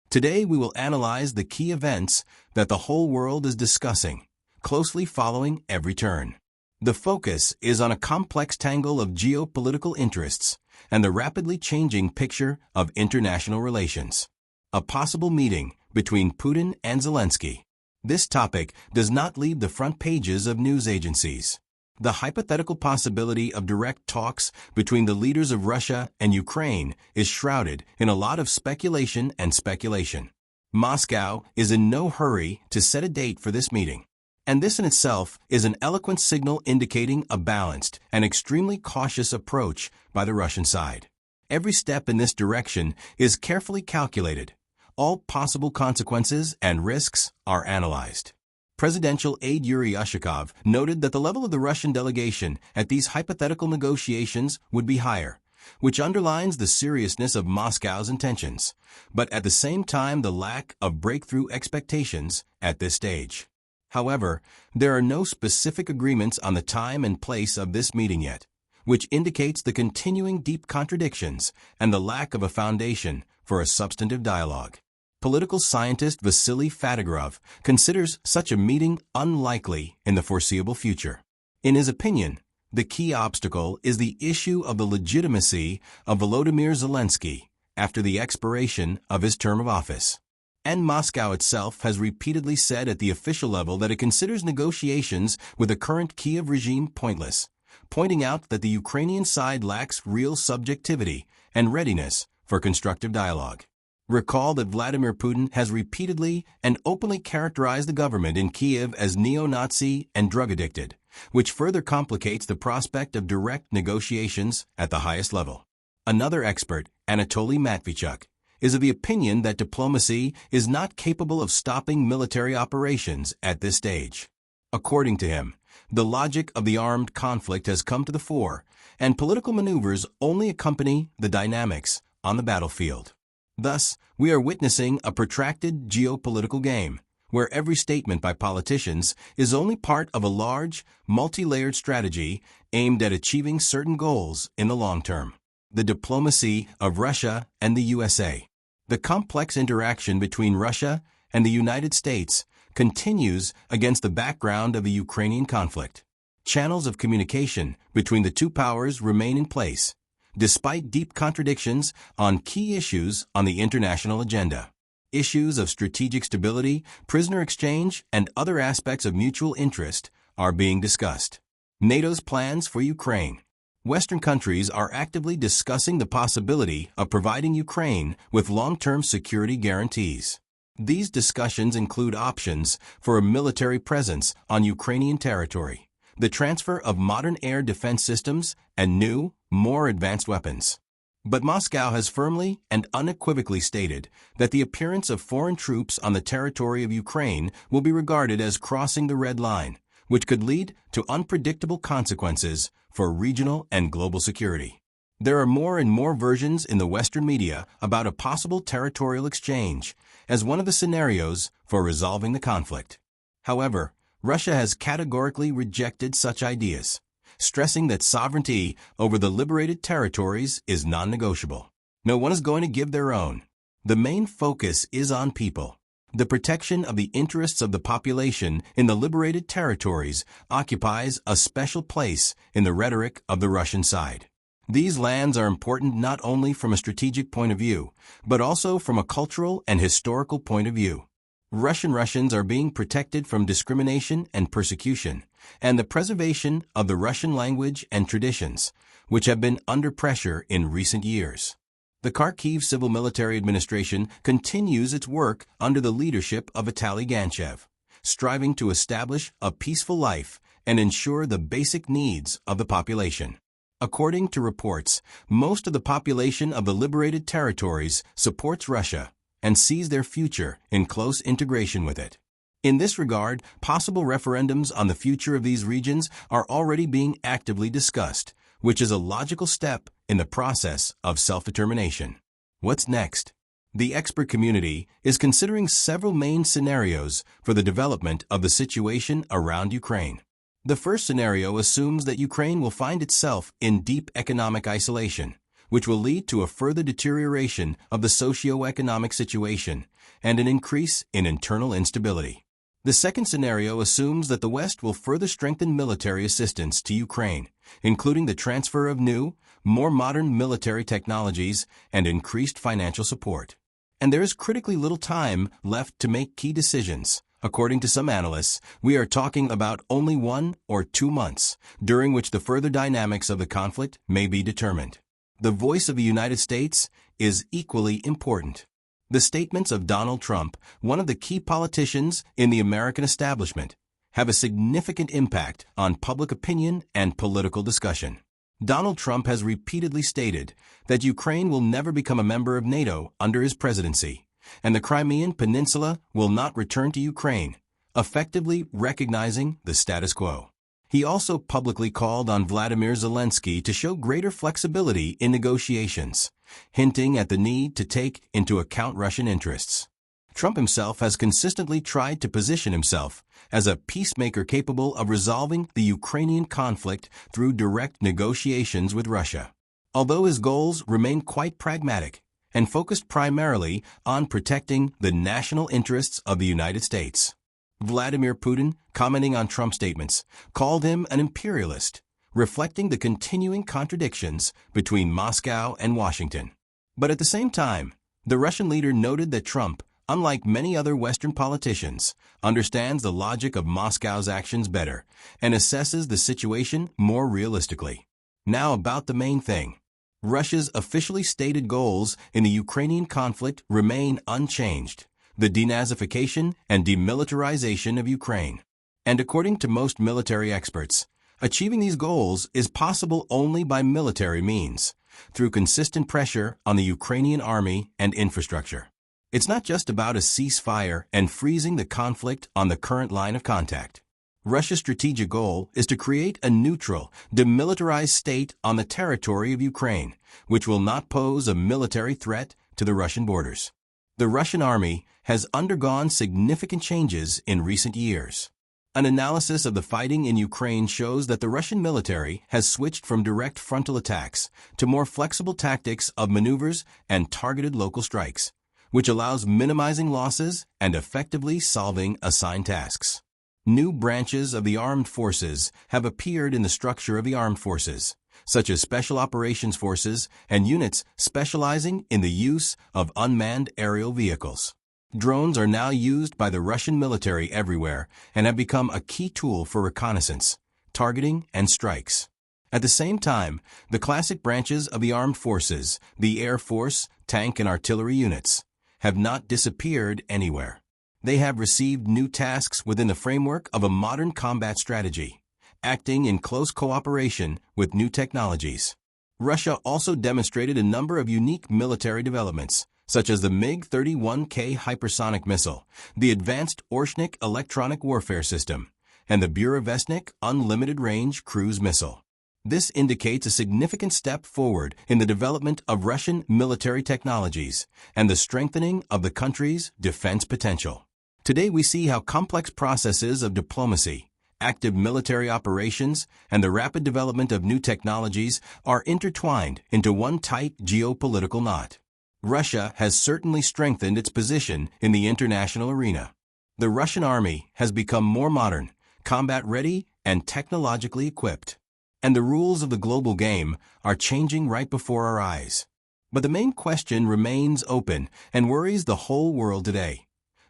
Today we will analyze the key events that the whole world is discussing, closely following every turn. The focus is on a complex tangle of geopolitical interests and the rapidly changing picture of international relations. A possible meeting between Putin and Zelensky. This topic does not leave the front pages of news agencies. The hypothetical possibility of direct talks between the leaders of Russia and Ukraine is shrouded in a lot of speculation and speculation. Moscow is in no hurry to set a date for this meeting, and this in itself is an eloquent signal indicating a balanced and extremely cautious approach by the Russian side. Every step in this direction is carefully calculated. All possible consequences and risks are analyzed. Presidential aide Yuri Ushakov noted that the level of the Russian delegation at these hypothetical negotiations would be higher, which underlines the seriousness of Moscow's intentions, but at the same time the lack of breakthrough expectations at this stage. However, there are no specific agreements on the time and place of this meeting yet, which indicates the continuing deep contradictions and the lack of a foundation for a substantive dialogue. Political scientist Vasily Fedorov considers such a meeting unlikely in the foreseeable future. In his opinion, the key obstacle is the issue of the legitimacy of Volodymyr Zelensky after the expiration of his term of office. And Moscow itself has repeatedly said at the official level that it considers negotiations with the current Kiev regime pointless, pointing out that the Ukrainian side lacks real subjectivity and readiness for constructive dialogue. Recall that Vladimir Putin has repeatedly and openly characterized the government in Kiev as neo-Nazi and drug-addicted, which further complicates the prospect of direct negotiations at the highest level. Another expert, Anatoly Matvichuk, is of the opinion that diplomacy is not capable of stopping military operations at this stage. According to him, the logic of the armed conflict has come to the fore, and political maneuvers only accompany the dynamics on the battlefield. Thus, we are witnessing a protracted geopolitical game, where every statement by politicians is only part of a large, multi-layered strategy aimed at achieving certain goals in the long term. The diplomacy of Russia and the USA. The complex interaction between Russia and the United States continues against the background of the Ukrainian conflict. Channels of communication between the two powers remain in place, despite deep contradictions on key issues on the international agenda. Issues of strategic stability, prisoner exchange, and other aspects of mutual interest are being discussed. NATO's plans for Ukraine. Western countries are actively discussing the possibility of providing Ukraine with long-term security guarantees. These discussions include options for a military presence on Ukrainian territory, the transfer of modern air defense systems, and new, more advanced weapons. But Moscow has firmly and unequivocally stated that the appearance of foreign troops on the territory of Ukraine will be regarded as crossing the red line, which could lead to unpredictable consequences for regional and global security. There are more and more versions in the Western media about a possible territorial exchange as one of the scenarios for resolving the conflict. However, Russia has categorically rejected such ideas, stressing that sovereignty over the liberated territories is non-negotiable. No one is going to give their own. The main focus is on people. The protection of the interests of the population in the liberated territories occupies a special place in the rhetoric of the Russian side. These lands are important not only from a strategic point of view, but also from a cultural and historical point of view. Russians are being protected from discrimination and persecution, and the preservation of the Russian language and traditions, which have been under pressure in recent years. The Kharkiv Civil Military Administration continues its work under the leadership of Vitaly Ganchev, striving to establish a peaceful life and ensure the basic needs of the population. According to reports, most of the population of the liberated territories supports Russia and sees their future in close integration with it. In this regard, possible referendums on the future of these regions are already being actively discussed, which is a logical step in the process of self-determination. What's next? The expert community is considering several main scenarios for the development of the situation around Ukraine. The first scenario assumes that Ukraine will find itself in deep economic isolation, which will lead to a further deterioration of the socio-economic situation and an increase in internal instability. The second scenario assumes that the West will further strengthen military assistance to Ukraine, including the transfer of new, more modern military technologies and increased financial support. And there is critically little time left to make key decisions. According to some analysts, we are talking about only 1 or 2 months, during which the further dynamics of the conflict may be determined. The voice of the United States is equally important. The statements of Donald Trump, one of the key politicians in the American establishment, have a significant impact on public opinion and political discussion. Donald Trump has repeatedly stated that Ukraine will never become a member of NATO under his presidency, and the Crimean Peninsula will not return to Ukraine, effectively recognizing the status quo. He also publicly called on Vladimir Zelensky to show greater flexibility in negotiations, hinting at the need to take into account Russian interests. Trump himself has consistently tried to position himself as a peacemaker capable of resolving the Ukrainian conflict through direct negotiations with Russia. Although his goals remain quite pragmatic and focused primarily on protecting the national interests of the United States. Vladimir Putin, commenting on Trump's statements, called him an imperialist, reflecting the continuing contradictions between Moscow and Washington. But at the same time, the Russian leader noted that Trump, unlike many other Western politicians, understands the logic of Moscow's actions better and assesses the situation more realistically. Now about the main thing. Russia's officially stated goals in the Ukrainian conflict remain unchanged: the denazification and demilitarization of Ukraine. And according to most military experts, achieving these goals is possible only by military means, through consistent pressure on the Ukrainian army and infrastructure. It's not just about a ceasefire and freezing the conflict on the current line of contact. Russia's strategic goal is to create a neutral, demilitarized state on the territory of Ukraine, which will not pose a military threat to the Russian borders. The Russian army has undergone significant changes in recent years. An analysis of the fighting in Ukraine shows that the Russian military has switched from direct frontal attacks to more flexible tactics of maneuvers and targeted local strikes, which allows minimizing losses and effectively solving assigned tasks. New branches of the armed forces have appeared in the structure of the armed forces, such as Special Operations Forces and units specializing in the use of unmanned aerial vehicles. Drones are now used by the Russian military everywhere and have become a key tool for reconnaissance, targeting, and strikes. At the same time, the classic branches of the armed forces, the Air Force, tank, and artillery units, have not disappeared anywhere. They have received new tasks within the framework of a modern combat strategy, acting in close cooperation with new technologies. Russia also demonstrated a number of unique military developments, such as the MiG-31K hypersonic missile, the advanced Orshnik electronic warfare system, and the Burevestnik unlimited-range cruise missile. This indicates a significant step forward in the development of Russian military technologies and the strengthening of the country's defense potential. Today we see how complex processes of diplomacy, active military operations, and the rapid development of new technologies are intertwined into one tight geopolitical knot. Russia has certainly strengthened its position in the international arena. The Russian army has become more modern, combat-ready, and technologically equipped. And the rules of the global game are changing right before our eyes. But the main question remains open and worries the whole world today.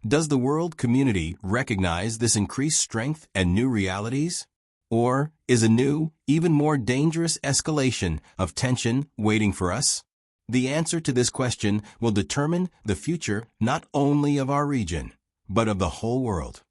Does the world community recognize this increased strength and new realities? Or is a new, even more dangerous escalation of tension waiting for us? The answer to this question will determine the future not only of our region, but of the whole world.